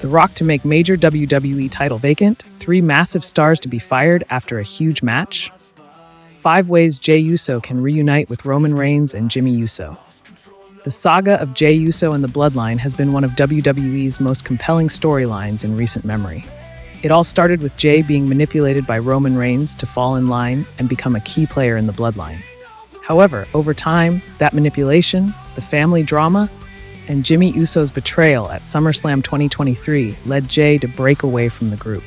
The Rock to make major WWE title vacant, 3 massive stars to be fired after a huge match, 5 ways Jey Uso can reunite with Roman Reigns and Jey Uso. The saga of Jey Uso and the Bloodline has been one of WWE's most compelling storylines in recent memory. It all started with Jey being manipulated by Roman Reigns to fall in line and become a key player in the Bloodline. However, over time, that manipulation, the family drama, and Jey Uso's betrayal at SummerSlam 2023 led Jey to break away from the group.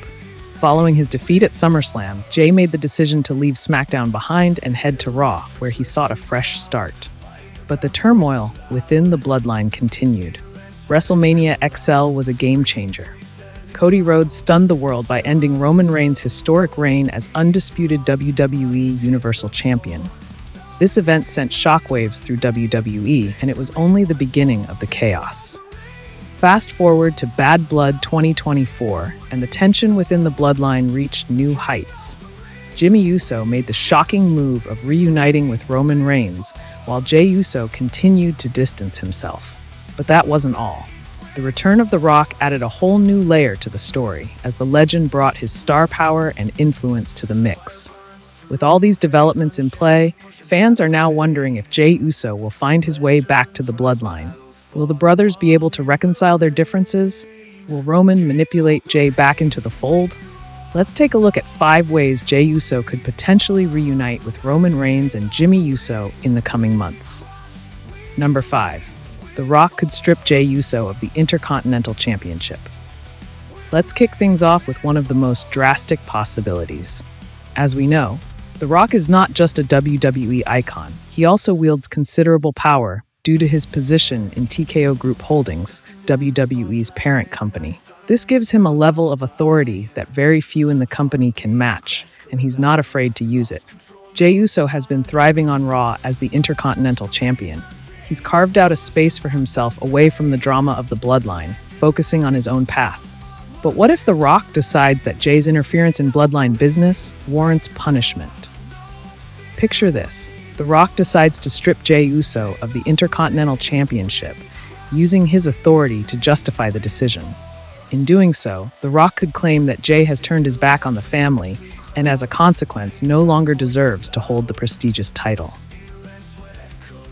Following his defeat at SummerSlam, Jey made the decision to leave SmackDown behind and head to Raw, where he sought a fresh start. But the turmoil within the Bloodline continued. WrestleMania XL was a game changer. Cody Rhodes stunned the world by ending Roman Reigns' historic reign as undisputed WWE Universal Champion. This event sent shockwaves through WWE, and it was only the beginning of the chaos. Fast forward to Bad Blood 2024, and the tension within the Bloodline reached new heights. Jey Uso made the shocking move of reuniting with Roman Reigns, while Jey Uso continued to distance himself. But that wasn't all. The return of The Rock added a whole new layer to the story, as the legend brought his star power and influence to the mix. With all these developments in play, fans are now wondering if Jey Uso will find his way back to the Bloodline. Will the brothers be able to reconcile their differences? Will Roman manipulate Jey back into the fold? Let's take a look at 5 ways Jey Uso could potentially reunite with Roman Reigns and Jey Uso in the coming months. Number 5. The Rock could strip Jey Uso of the Intercontinental Championship. Let's kick things off with one of the most drastic possibilities. As we know, The Rock is not just a WWE icon. He also wields considerable power due to his position in TKO Group Holdings, WWE's parent company. This gives him a level of authority that very few in the company can match, and he's not afraid to use it. Jey Uso has been thriving on Raw as the Intercontinental Champion. He's carved out a space for himself away from the drama of the Bloodline, focusing on his own path. But what if The Rock decides that Jey's interference in Bloodline business warrants punishment? Picture this. The Rock decides to strip Jey Uso of the Intercontinental Championship, using his authority to justify the decision. In doing so, The Rock could claim that Jey has turned his back on the family and as a consequence no longer deserves to hold the prestigious title.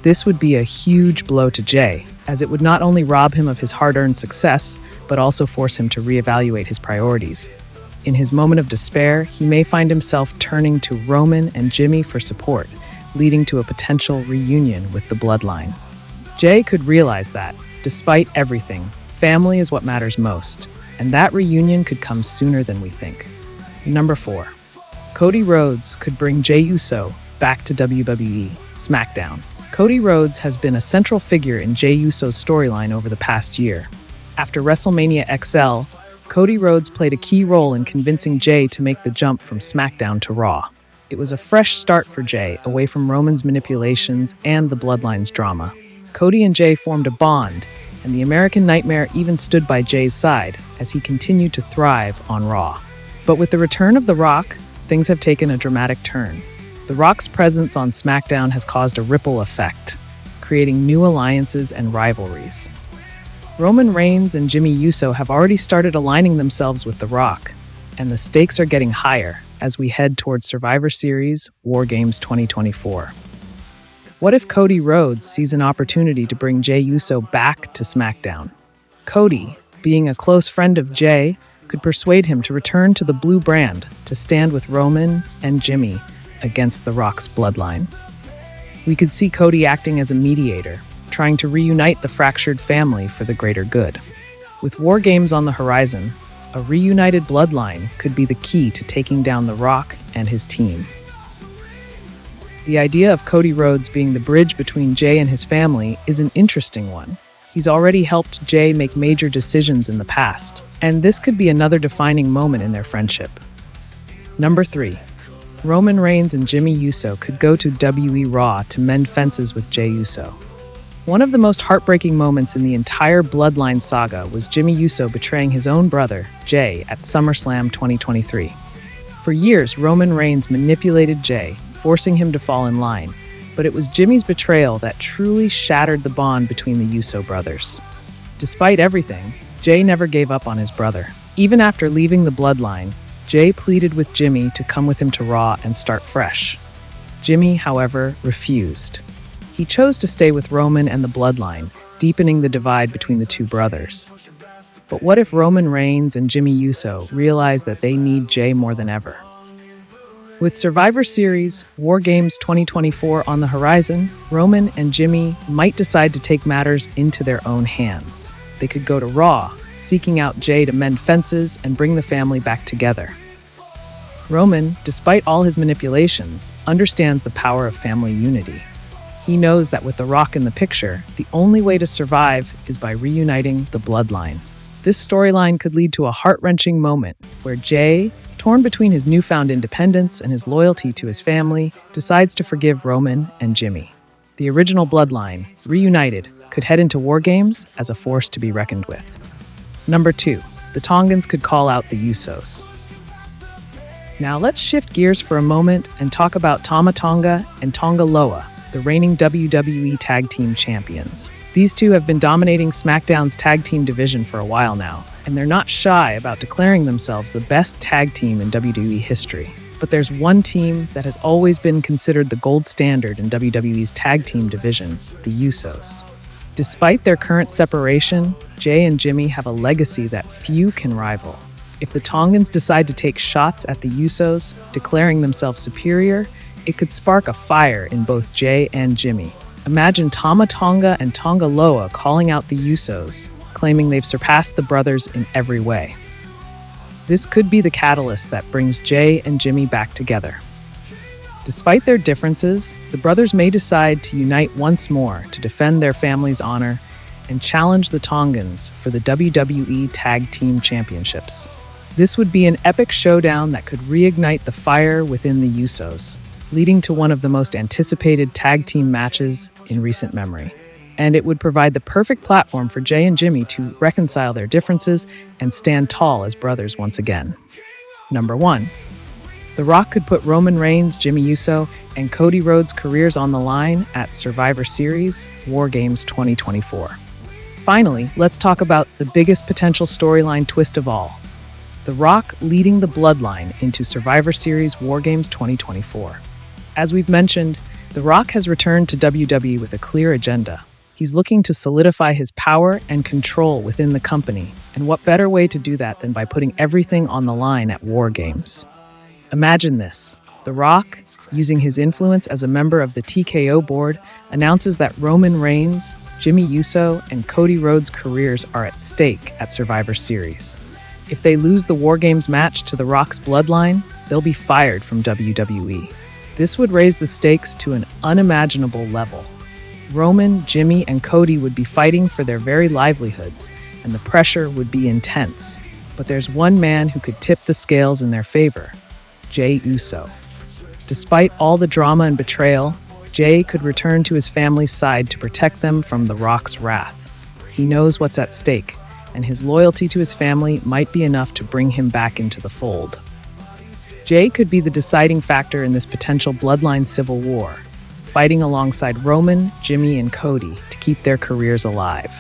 This would be a huge blow to Jey, as it would not only rob him of his hard-earned success, but also force him to reevaluate his priorities. In his moment of despair, he may find himself turning to Roman and Jey for support, leading to a potential reunion with the Bloodline. Jey could realize that, despite everything, family is what matters most, and that reunion could come sooner than we think. Number 4. Cody Rhodes could bring Jey Uso back to WWE SmackDown. Cody Rhodes has been a central figure in Jey Uso's storyline over the past year. After WrestleMania XL, Cody Rhodes played a key role in convincing Jey to make the jump from SmackDown to Raw. It was a fresh start for Jey, away from Roman's manipulations and the Bloodline's drama. Cody and Jey formed a bond, and the American Nightmare even stood by Jey's side as he continued to thrive on Raw. But with the return of The Rock, things have taken a dramatic turn. The Rock's presence on SmackDown has caused a ripple effect, creating new alliances and rivalries. Roman Reigns and Jey Uso have already started aligning themselves with The Rock, and the stakes are getting higher as we head towards Survivor Series WarGames 2024. What if Cody Rhodes sees an opportunity to bring Jey Uso back to SmackDown? Cody, being a close friend of Jey, could persuade him to return to the blue brand to stand with Roman and Jey against The Rock's Bloodline. We could see Cody acting as a mediator, trying to reunite the fractured family for the greater good. With WarGames on the horizon, a reunited Bloodline could be the key to taking down The Rock and his team. The idea of Cody Rhodes being the bridge between Jey and his family is an interesting one. He's already helped Jey make major decisions in the past, and this could be another defining moment in their friendship. Number 3. Roman Reigns and Jey Uso could go to WWE Raw to mend fences with Jey Uso. One of the most heartbreaking moments in the entire Bloodline saga was Jey Uso betraying his own brother, Jey, at SummerSlam 2023. For years, Roman Reigns manipulated Jey, forcing him to fall in line, but it was Jimmy's betrayal that truly shattered the bond between the Uso brothers. Despite everything, Jey never gave up on his brother. Even after leaving the Bloodline, Jey pleaded with Jimmy to come with him to Raw and start fresh. Jimmy, however, refused. He chose to stay with Roman and the Bloodline, deepening the divide between the two brothers. But what if Roman Reigns and Jimmy Uso realize that they need Jey more than ever? With Survivor Series WarGames 2024 on the horizon, Roman and Jimmy might decide to take matters into their own hands. They could go to Raw, seeking out Jey to mend fences and bring the family back together. Roman, despite all his manipulations, understands the power of family unity. He knows that with The Rock in the picture, the only way to survive is by reuniting the Bloodline. This storyline could lead to a heart-wrenching moment where Jey, torn between his newfound independence and his loyalty to his family, decides to forgive Roman and Jimmy. The original Bloodline, reunited, could head into WarGames as a force to be reckoned with. Number 2, the Tongans could call out the Usos. Now let's shift gears for a moment and talk about Tama Tonga and Tonga Loa, the reigning WWE Tag Team Champions. These two have been dominating SmackDown's tag team division for a while now, and they're not shy about declaring themselves the best tag team in WWE history. But there's one team that has always been considered the gold standard in WWE's tag team division, the Usos. Despite their current separation, Jey and Jimmy have a legacy that few can rival. If the Tongans decide to take shots at the Usos, declaring themselves superior, it could spark a fire in both Jey and Jimmy. Imagine Tama Tonga and Tonga Loa calling out the Usos, claiming they've surpassed the brothers in every way. This could be the catalyst that brings Jey and Jimmy back together. Despite their differences, the brothers may decide to unite once more to defend their family's honor and challenge the Tongans for the WWE Tag Team Championships. This would be an epic showdown that could reignite the fire within the Usos, leading to one of the most anticipated tag team matches in recent memory. And it would provide the perfect platform for Jey and Jimmy to reconcile their differences and stand tall as brothers once again. Number 1. The Rock could put Roman Reigns, Jimmy Uso, and Cody Rhodes' careers on the line at Survivor Series WarGames 2024. Finally, let's talk about the biggest potential storyline twist of all: The Rock leading the Bloodline into Survivor Series WarGames 2024. As we've mentioned, The Rock has returned to WWE with a clear agenda. He's looking to solidify his power and control within the company, and what better way to do that than by putting everything on the line at WarGames? Imagine this: The Rock, using his influence as a member of the TKO board, announces that Roman Reigns, Jimmy Uso, and Cody Rhodes' careers are at stake at Survivor Series. If they lose the WarGames match to The Rock's Bloodline, they'll be fired from WWE. This would raise the stakes to an unimaginable level. Roman, Jimmy, and Cody would be fighting for their very livelihoods, and the pressure would be intense. But there's one man who could tip the scales in their favor: Jey Uso. Despite all the drama and betrayal, Jey could return to his family's side to protect them from The Rock's wrath. He knows what's at stake, and his loyalty to his family might be enough to bring him back into the fold. Jey could be the deciding factor in this potential Bloodline civil war, fighting alongside Roman, Jimmy, and Cody to keep their careers alive.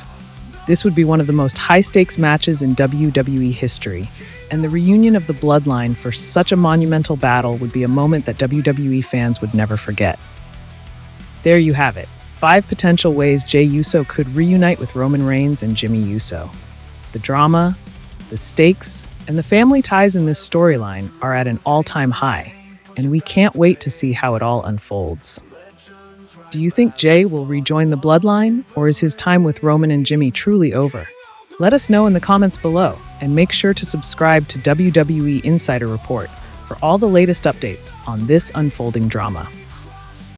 This would be one of the most high-stakes matches in WWE history, and the reunion of the Bloodline for such a monumental battle would be a moment that WWE fans would never forget. There you have it, 5 potential ways Jey Uso could reunite with Roman Reigns and Jimmy Uso. The drama, the stakes, and the family ties in this storyline are at an all-time high, and we can't wait to see how it all unfolds. Do you think Jey will rejoin the Bloodline, or is his time with Roman and Jimmy truly over? Let us know in the comments below, and make sure to subscribe to WWE Insider Report for all the latest updates on this unfolding drama.